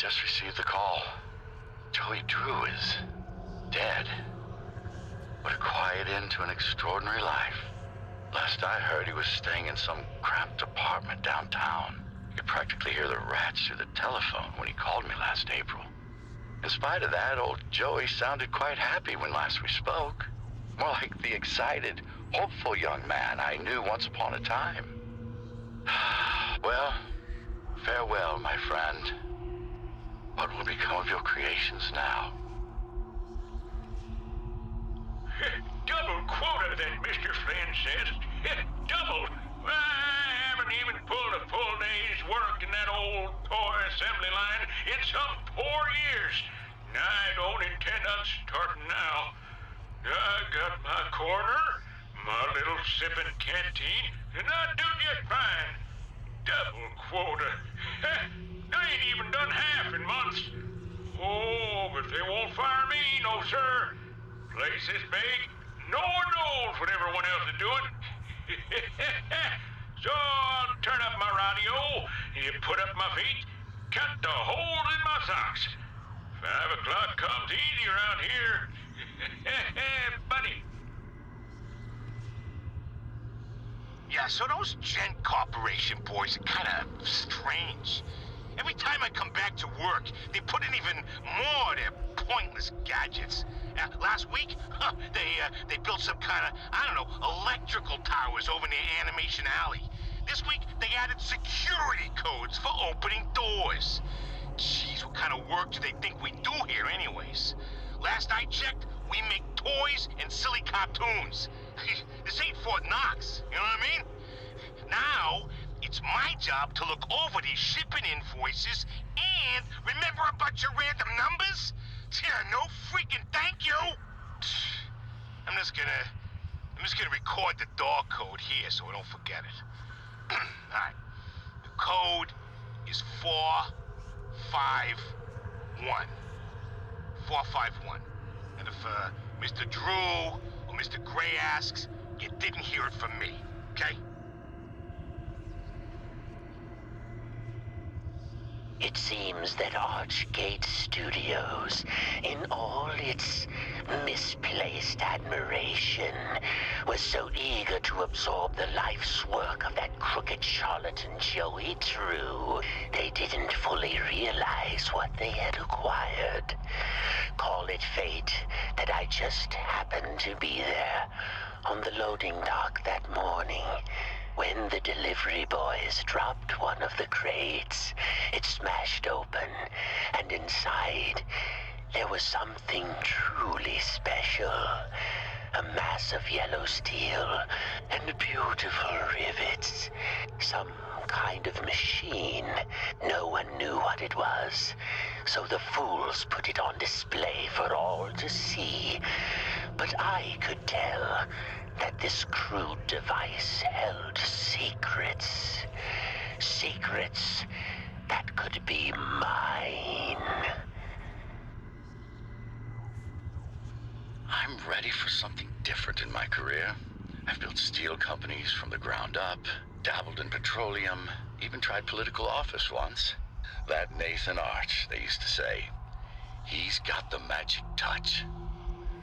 just received the call. Joey Drew is dead. What a quiet end to an extraordinary life. Last I heard, he was staying in some cramped apartment downtown. You could practically hear the rats through the telephone when he called me last April. In spite of that, old Joey sounded quite happy when last we spoke. More like the excited, hopeful young man I knew once upon a time. Well, farewell, my friend. What will become of your creations now? Double quota, that Mr. Flynn says. Double. I haven't even pulled a full day's work in that old toy assembly line in some 4 years. And I don't intend on starting now. I got my corner, my little sipping canteen, and I do just fine. Double quota. I ain't even done half in months. Oh, but they won't fire me, no sir. Place is big. No one knows what everyone else is doing. So I'll turn up my radio, you put up my feet, cut the holes in my socks. 5 o'clock comes easy around here. Buddy. Yeah, so those Gent Corporation boys are kind of strange. Every time I come back to work, they put in even more of their pointless gadgets. Last week, they built some kind of, I don't know, electrical towers over near Animation Alley. This week, they added security codes for opening doors. Jeez, what kind of work do they think we do here anyways? Last I checked, we make toys and silly cartoons. This ain't Fort Knox, you know what I mean? Now, it's my job to look over these shipping invoices and remember a bunch of random numbers? Yeah, no freaking thank you! I'm just gonna record the door code here so I don't forget it. Alright. The code is 451. 451. And if Mr. Drew or Mr. Gray asks, you didn't hear it from me, okay? It seems that Archgate Studios, in all its misplaced admiration, was so eager to absorb the life's work of that crooked charlatan Joey Drew, they didn't fully realize what they had acquired. Call it fate that I just happened to be there on the loading dock that morning. When the delivery boys dropped one of the crates, it smashed open, and inside there was something truly special. A mass of yellow steel and beautiful rivets. Some kind of machine. No one knew what it was, so the fools put it on display for all to see. But I could tell that this crude device held secrets. Secrets that could be mine. I'm ready for something different in my career. I've built steel companies from the ground up, dabbled in petroleum, even tried political office once. That Nathan Arch, they used to say. He's got the magic touch.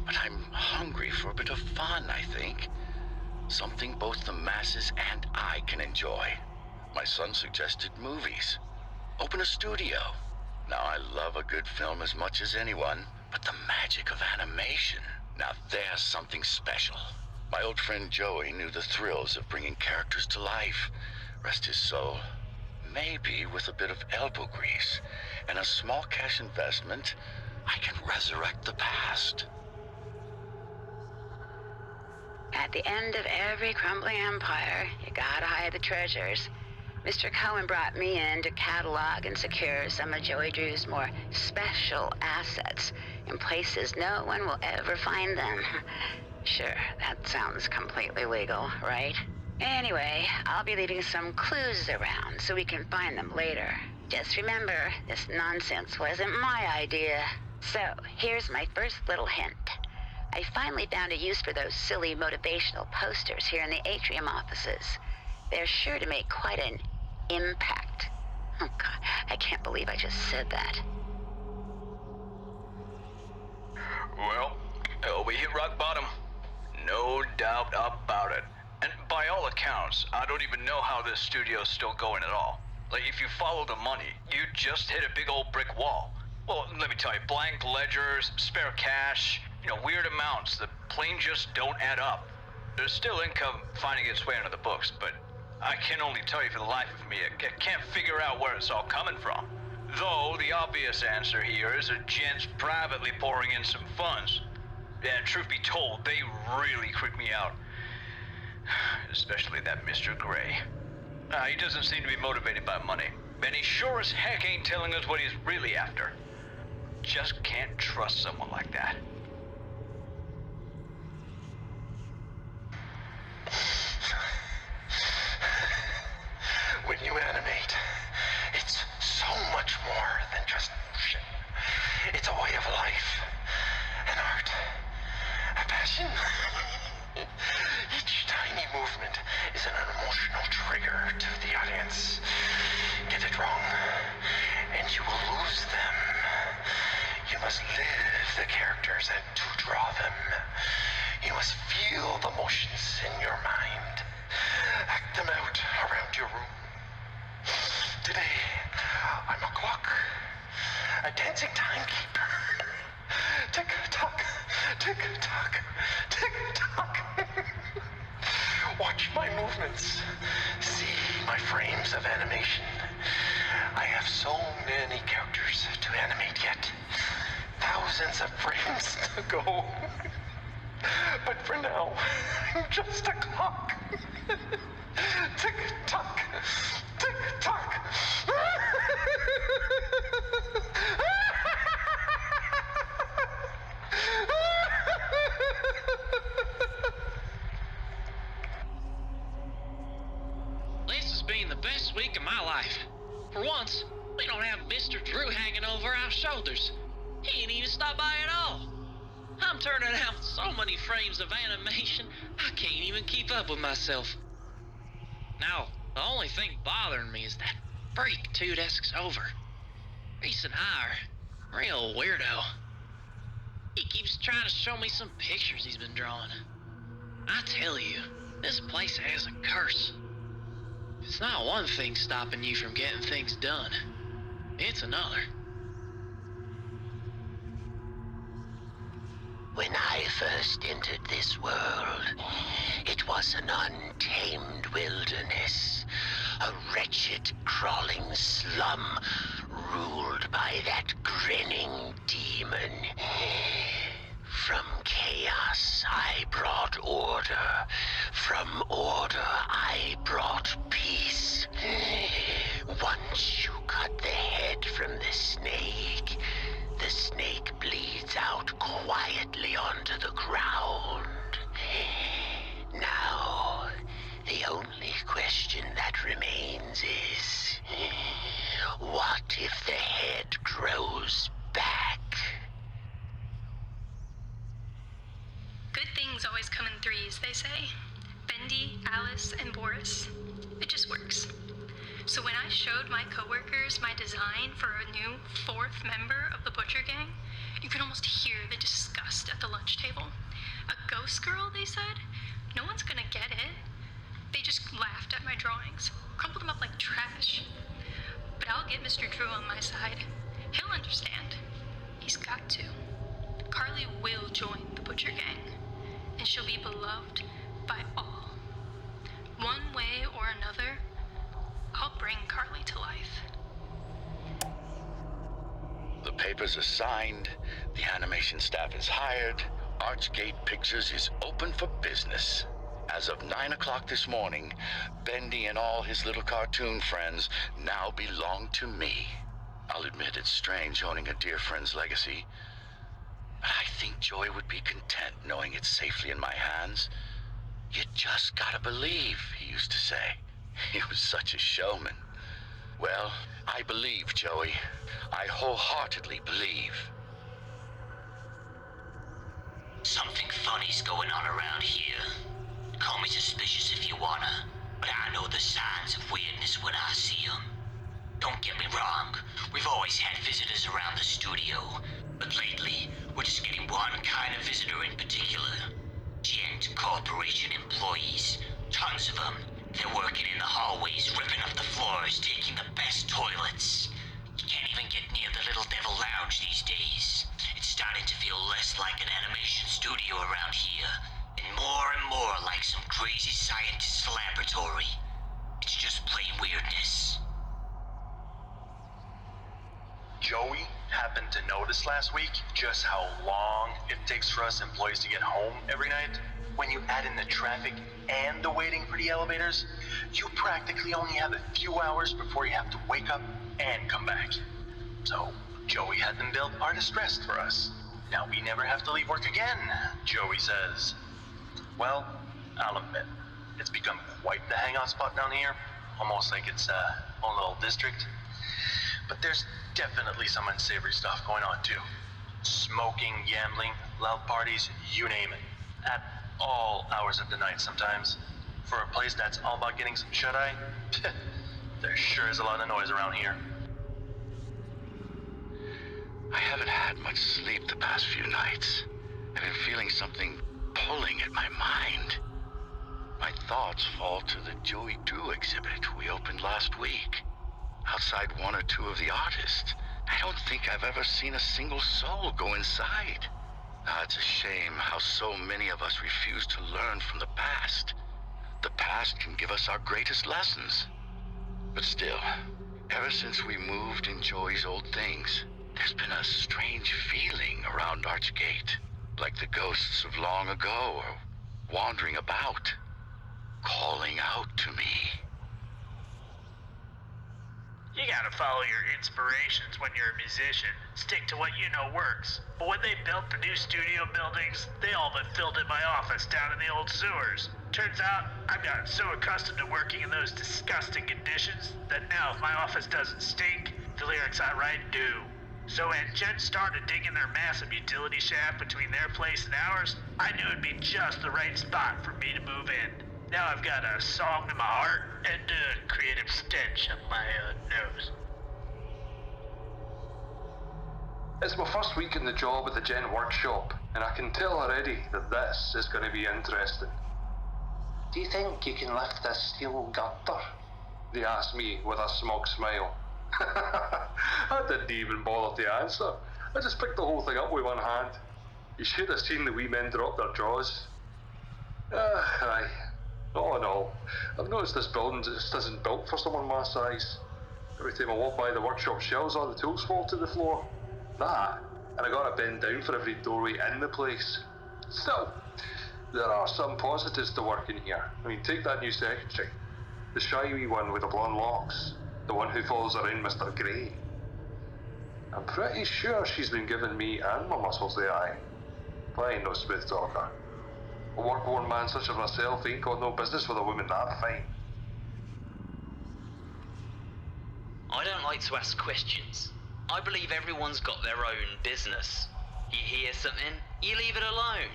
But I'm hungry for a bit of fun, I think. Something both the masses and I can enjoy. My son suggested movies. Open a studio. Now, I love a good film as much as anyone, but the magic of animation, now there's something special. My old friend Joey knew the thrills of bringing characters to life. Rest his soul. Maybe with a bit of elbow grease and a small cash investment, I can resurrect the past. At the end of every crumbling empire, you gotta hide the treasures. Mr. Cohen brought me in to catalog and secure some of Joey Drew's more special assets in places no one will ever find them. Sure, that sounds completely legal, right? Anyway, I'll be leaving some clues around so we can find them later. Just remember, this nonsense wasn't my idea. So, here's my first little hint. I finally found a use for those silly motivational posters here in the atrium offices. They're sure to make quite an impact. Oh, God, I can't believe I just said that. Well, we hit rock bottom. No doubt about it. And by all accounts, I don't even know how this studio's still going at all. Like, if you follow the money, you just hit a big old brick wall. Well, let me tell you, blank ledgers, spare cash, weird amounts that plain just don't add up. There's still income finding its way into the books, but I can only tell you for the life of me, I can't figure out where it's all coming from. Though the obvious answer here is a gent's privately pouring in some funds. And truth be told, they really creep me out. Especially that Mr. Gray. He doesn't seem to be motivated by money. And he sure as heck ain't telling us what he's really after. Just can't trust someone like that. When you animate, it's so much more than just motion. It's a way of life, an art, a passion. Each tiny movement is an emotional trigger to the audience. Get it wrong, and you will lose them. You must live the characters and to draw them. You must feel the motions in your mind. Act them out around your room. Today, I'm a clock, a dancing timekeeper. Tick-tock, tick-tock, tick-tock. Watch my movements. See my frames of animation. I have so many characters to animate yet. Thousands of frames to go. But for now, I'm just a clock. Tick-tock, tick-tock. This has been the best week of my life. For once, we don't have Mr. Drew hanging over our shoulders. He ain't even stopped by at all. I'm turning out so many frames of animation, I can't even keep up with myself. Now, the only thing bothering me is that freak 2 desks over. Recent hire, real weirdo. He keeps trying to show me some pictures he's been drawing. I tell you, this place has a curse. It's not one thing stopping you from getting things done. It's another. When I first entered this world, it was an untamed wilderness, a wretched, crawling slum ruled by that grinning demon. From chaos I brought order, from order I brought peace. Once you cut the head from the snake bleeds out quietly onto the ground. Now, the only question that remains is, what if the head grows back? Good things always come in threes, they say. Bendy, Alice, and Boris. It just works. So when I showed my coworkers my design for a new 4th member of the Butcher Gang, you could almost hear the disgust at the lunch table. A ghost girl, they said? No one's gonna get it. They just laughed at my drawings, crumpled them up like trash. But I'll get Mr. Drew on my side. He'll understand. He's got to. Carly will join the Butcher Gang, and she'll be beloved by all. One way or another, I'll bring Carly to life. The papers are signed, the animation staff is hired, Archgate Pictures is open for business. As of 9 o'clock this morning, Bendy and all his little cartoon friends now belong to me. I'll admit it's strange owning a dear friend's legacy, but I think Joy would be content knowing it's safely in my hands. You just gotta believe, he used to say. He was such a showman. Well, I believe, Joey. I wholeheartedly believe. Something funny's going on around here. Call me suspicious if you wanna, but I know the signs of weirdness when I see them. Don't get me wrong, we've always had visitors around the studio, but lately, we're just getting one kind of visitor in particular. Gent Corporation employees. Tons of them. They're working in the hallways, ripping up the floors, taking the best toilets. You can't even get near the Little Devil Lounge these days. It's starting to feel less like an animation studio around here, and more like some crazy scientist's laboratory. It's just plain weirdness. Joey happened to notice last week just how long it takes for us employees to get home every night. When you add in the traffic and the waiting for the elevators, you practically only have a few hours before you have to wake up and come back. So, Joey had them build artist rest for us. Now we never have to leave work again, Joey says. Well, I'll admit, it's become quite the hangout spot down here. Almost like it's a own little district. But there's definitely some unsavory stuff going on too. Smoking, gambling, loud parties, you name it. At all hours of the night sometimes. For a place that's all about getting some shut-eye, there sure is a lot of noise around here. I haven't had much sleep the past few nights. I've been feeling something pulling at my mind. My thoughts fall to the Joey Drew exhibit we opened last week. Outside one or two of the artists, I don't think I've ever seen a single soul go inside. It's a shame how so many of us refuse to learn from the past. The past can give us our greatest lessons. But still, ever since we moved in Joey's old things, there's been a strange feeling around Archgate, like the ghosts of long ago are wandering about, calling out to me. You gotta follow your inspirations when you're a musician. Stick to what you know works. But when they built the new studio buildings, they all but filled in my office down in the old sewers. Turns out, I've gotten so accustomed to working in those disgusting conditions that now if my office doesn't stink, the lyrics I write do. So when Jen started digging their massive utility shaft between their place and ours, I knew it'd be just the right spot for me to move in. Now I've got a song in my heart and a creative stench up my nose. It's my first week in the job at the Gent workshop, and I can tell already that this is going to be interesting. Do you think you can lift this steel girder? They asked me with a smug smile. I didn't even bother to answer. I just picked the whole thing up with one hand. You should have seen the wee men drop their jaws. Aye. All in all, I've noticed this building just isn't built for someone my size. Every time I walk by the workshop shelves, all the tools fall to the floor. That, and I gotta bend down for every doorway in the place. Still, there are some positives to working here. I mean, take that new secretary. The shy wee one with the blonde locks. The one who follows around Mr. Grey. I'm pretty sure she's been giving me and my muscles the eye. But I ain't no smooth talker. A work-worn man such as myself ain't got no business with a woman that fine. I don't like to ask questions. I believe everyone's got their own business. You hear something, you leave it alone.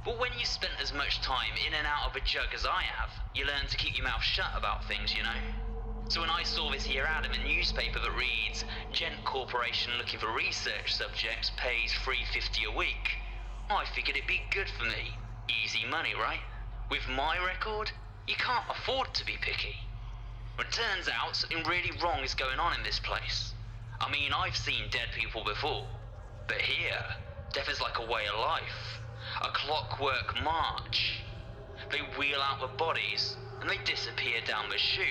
But when you spent as much time in and out of a jug as I have, you learn to keep your mouth shut about things, you know? So when I saw this here ad in the newspaper that reads, Gent Corporation looking for research subjects pays $3.50 a week, I figured it'd be good for me. Easy money, right? With my record, you can't afford to be picky. But it turns out something really wrong is going on in this place. I mean, I've seen dead people before, but here, death is like a way of life. A clockwork march. They wheel out the bodies, and they disappear down the chute.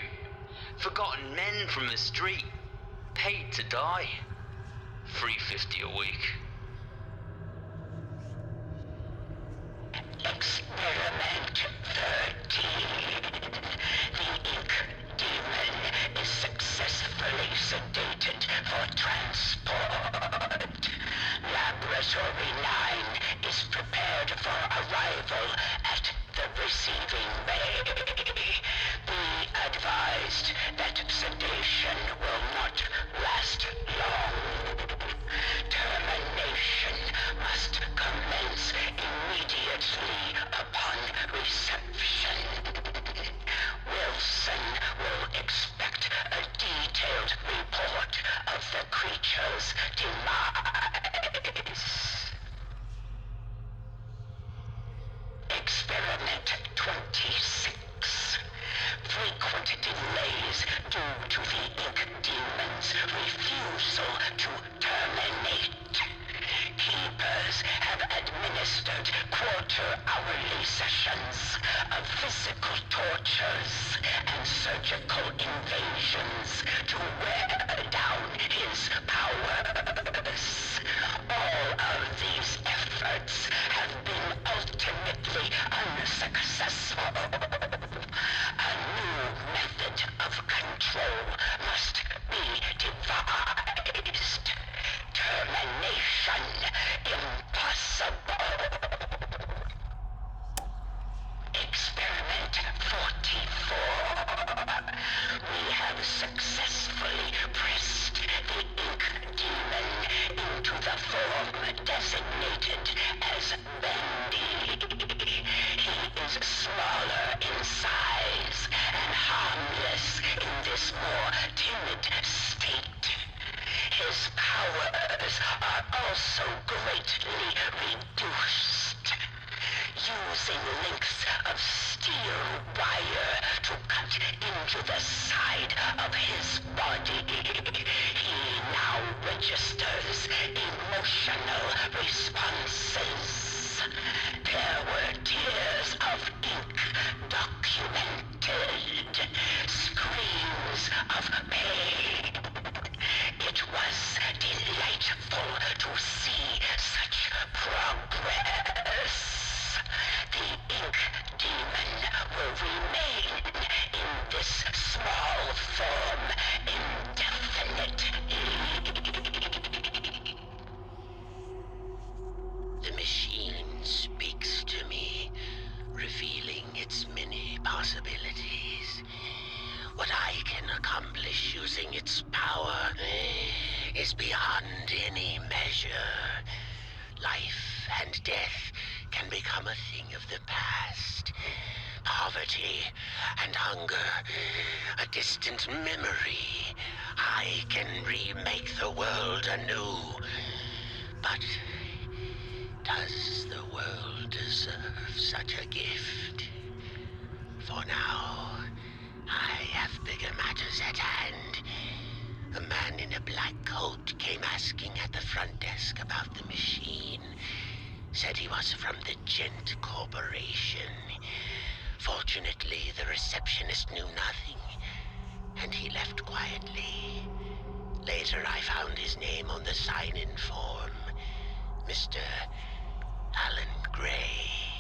Forgotten men from the street, paid to die. $3.50 a week. Experiment 13. The ink demon is successfully sedated for transport. Laboratory 9 is prepared for arrival at the receiving bay. Be advised that sedation will not last long. Terminate tortures and surgical invasions to wear down his powers. All of these efforts have been ultimately unsuccessful. A new method of control must be devised. Termination impossible. Experiment 44. We have successfully pressed the ink demon into the form designated as Bendy. He is smaller in size and harmless in this more timid state. His powers are also greatly reduced. Using lengths of steel wire to cut into the side of his body, he now registers emotional responses. There were tears of ink documented, screams of pain. It was delightful to see such progress. The ink demon will remain in this small form indefinitely. The machine speaks to me, revealing its many possibilities. What I can accomplish using its power is beyond any measure. Life and death can become a thing of the past. Poverty and hunger, a distant memory. I can remake the world anew. But does the world deserve such a gift? For now, I have bigger matters at hand. A man in a black coat came asking at the front desk about the machine. Said he was from the Gent Corporation. Fortunately, the receptionist knew nothing, and he left quietly. Later, I found his name on the sign-in form. Mr. Alan Gray.